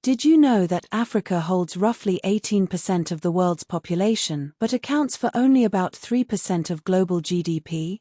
Did you know that Africa holds roughly 18% of the world's population but accounts for only about 3% of global GDP?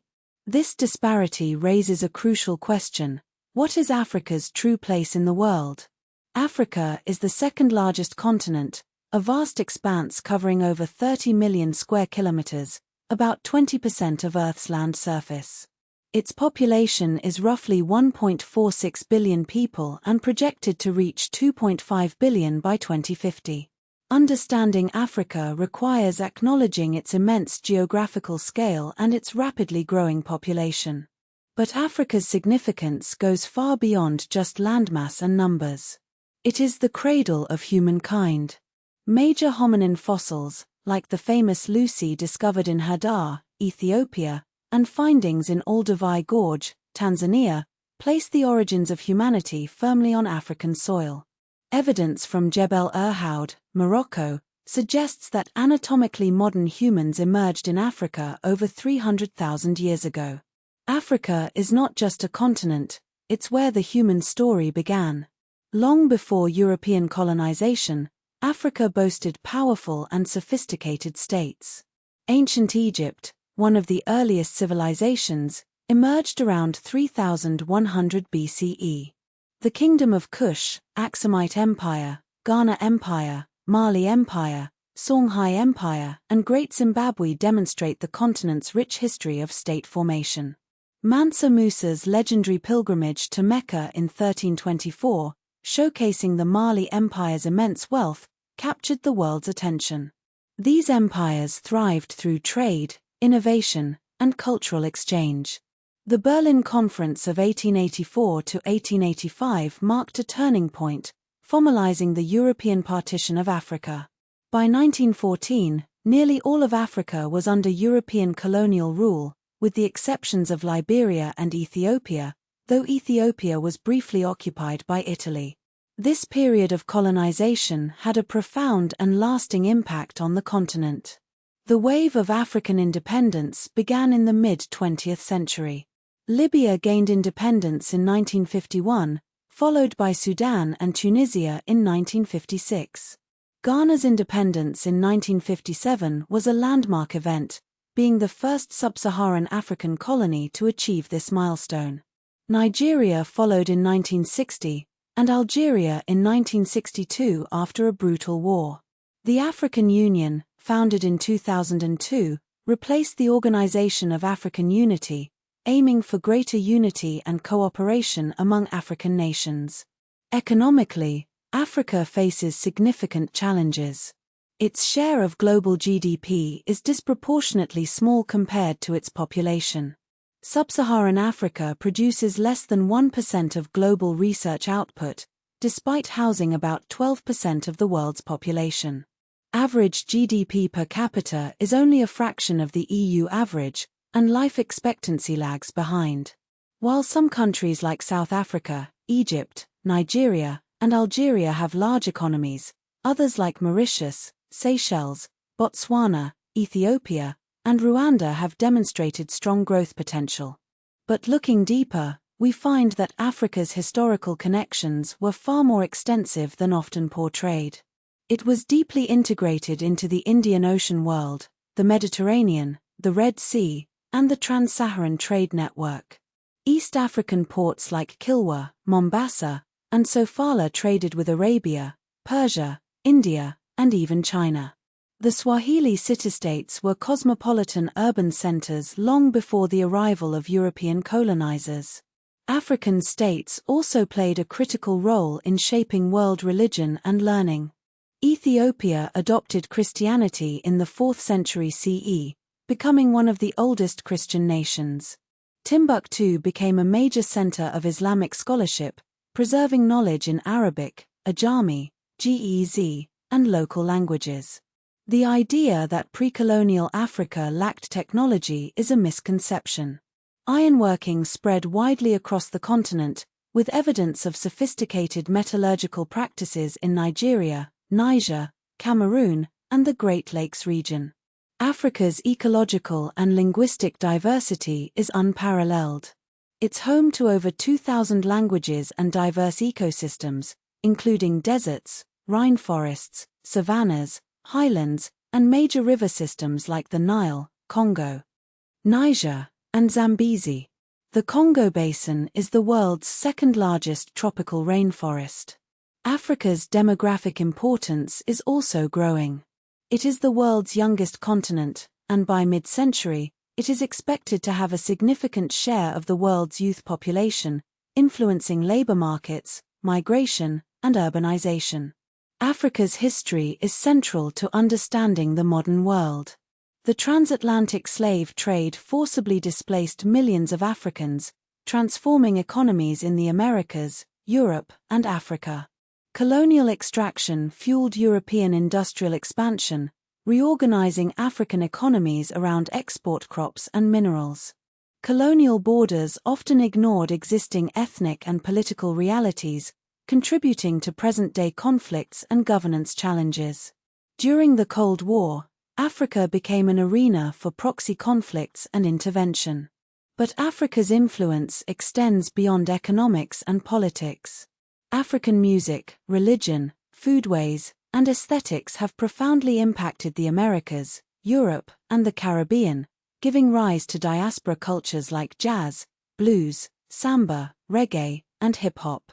This disparity raises a crucial question: what is Africa's true place in the world? Africa is the second largest continent, a vast expanse covering over 30 million square kilometers, about 20% of Earth's land surface. Its population is roughly 1.46 billion people and projected to reach 2.5 billion by 2050. Understanding Africa requires acknowledging its immense geographical scale and its rapidly growing population. But Africa's significance goes far beyond just landmass and numbers. It is the cradle of humankind. Major hominin fossils, like the famous Lucy discovered in Hadar, Ethiopia, and findings in Olduvai Gorge, Tanzania, place the origins of humanity firmly on African soil. Evidence from Jebel Irhoud, Morocco, suggests that anatomically modern humans emerged in Africa over 300,000 years ago. Africa is not just a continent, it's where the human story began. Long before European colonization, Africa boasted powerful and sophisticated states. Ancient Egypt, one of the earliest civilizations, emerged around 3100 BCE. The Kingdom of Kush, Aksumite Empire, Ghana Empire, Mali Empire, Songhai Empire, and Great Zimbabwe demonstrate the continent's rich history of state formation. Mansa Musa's legendary pilgrimage to Mecca in 1324, showcasing the Mali Empire's immense wealth, captured the world's attention. These empires thrived through trade, innovation, and cultural exchange. The Berlin Conference of 1884 to 1885 marked a turning point, formalizing the European partition of Africa. By 1914, nearly all of Africa was under European colonial rule, with the exceptions of Liberia and Ethiopia, though Ethiopia was briefly occupied by Italy. This period of colonization had a profound and lasting impact on the continent. The wave of African independence began in the mid-20th century. Libya gained independence in 1951, followed by Sudan and Tunisia in 1956. Ghana's independence in 1957 was a landmark event, being the first sub-Saharan African colony to achieve this milestone. Nigeria followed in 1960, and Algeria in 1962 after a brutal war. The African Union, founded in 2002, replaced the Organization of African Unity, aiming for greater unity and cooperation among African nations. Economically, Africa faces significant challenges. Its share of global GDP is disproportionately small compared to its population. Sub-Saharan Africa produces less than 1% of global research output, despite housing about 12% of the world's population. Average GDP per capita is only a fraction of the EU average, and life expectancy lags behind. While some countries like South Africa, Egypt, Nigeria, and Algeria have large economies, others like Mauritius, Seychelles, Botswana, Ethiopia, and Rwanda have demonstrated strong growth potential. But looking deeper, we find that Africa's historical connections were far more extensive than often portrayed. It was deeply integrated into the Indian Ocean world, the Mediterranean, the Red Sea, and the Trans-Saharan trade network. East African ports like Kilwa, Mombasa, and Sofala traded with Arabia, Persia, India, and even China. The Swahili city-states were cosmopolitan urban centers long before the arrival of European colonizers. African states also played a critical role in shaping world religion and learning. Ethiopia adopted Christianity in the 4th century CE, becoming one of the oldest Christian nations. Timbuktu became a major center of Islamic scholarship, preserving knowledge in Arabic, Ajami, Ge'ez, and local languages. The idea that pre-colonial Africa lacked technology is a misconception. Ironworking spread widely across the continent, with evidence of sophisticated metallurgical practices in Nigeria, Niger, Cameroon, and the Great Lakes region. Africa's ecological and linguistic diversity is unparalleled. It's home to over 2,000 languages and diverse ecosystems, including deserts, rainforests, savannas, highlands, and major river systems like the Nile, Congo, Niger, and Zambezi. The Congo Basin is the world's second-largest tropical rainforest. Africa's demographic importance is also growing. It is the world's youngest continent, and by mid-century, it is expected to have a significant share of the world's youth population, influencing labor markets, migration, and urbanization. Africa's history is central to understanding the modern world. The transatlantic slave trade forcibly displaced millions of Africans, transforming economies in the Americas, Europe, and Africa. Colonial extraction fueled European industrial expansion, reorganizing African economies around export crops and minerals. Colonial borders often ignored existing ethnic and political realities, contributing to present-day conflicts and governance challenges. During the Cold War, Africa became an arena for proxy conflicts and intervention. But Africa's influence extends beyond economics and politics. African music, religion, foodways, and aesthetics have profoundly impacted the Americas, Europe, and the Caribbean, giving rise to diaspora cultures like jazz, blues, samba, reggae, and hip-hop.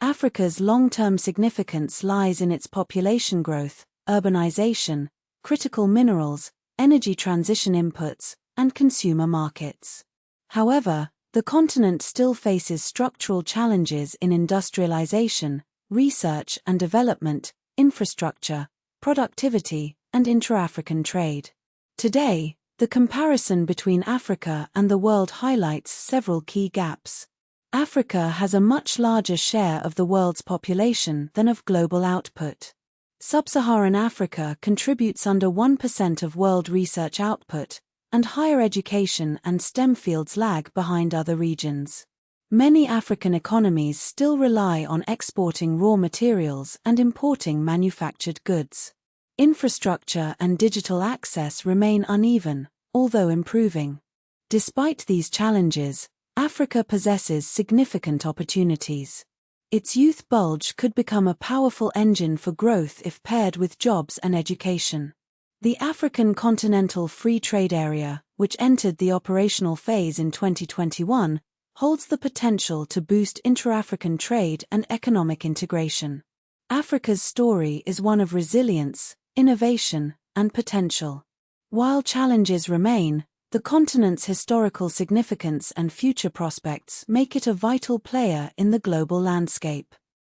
Africa's long-term significance lies in its population growth, urbanization, critical minerals, energy transition inputs, and consumer markets. However, the continent still faces structural challenges in industrialization, research and development, infrastructure, productivity, and intra-African trade. Today, the comparison between Africa and the world highlights several key gaps. Africa has a much larger share of the world's population than of global output. Sub-Saharan Africa contributes under 1% of world research output, and higher education and STEM fields lag behind other regions. Many African economies still rely on exporting raw materials and importing manufactured goods. Infrastructure and digital access remain uneven, although improving. Despite these challenges, Africa possesses significant opportunities. Its youth bulge could become a powerful engine for growth if paired with jobs and education. The African Continental Free Trade Area, which entered the operational phase in 2021, holds the potential to boost intra-African trade and economic integration. Africa's story is one of resilience, innovation, and potential. While challenges remain, the continent's historical significance and future prospects make it a vital player in the global landscape.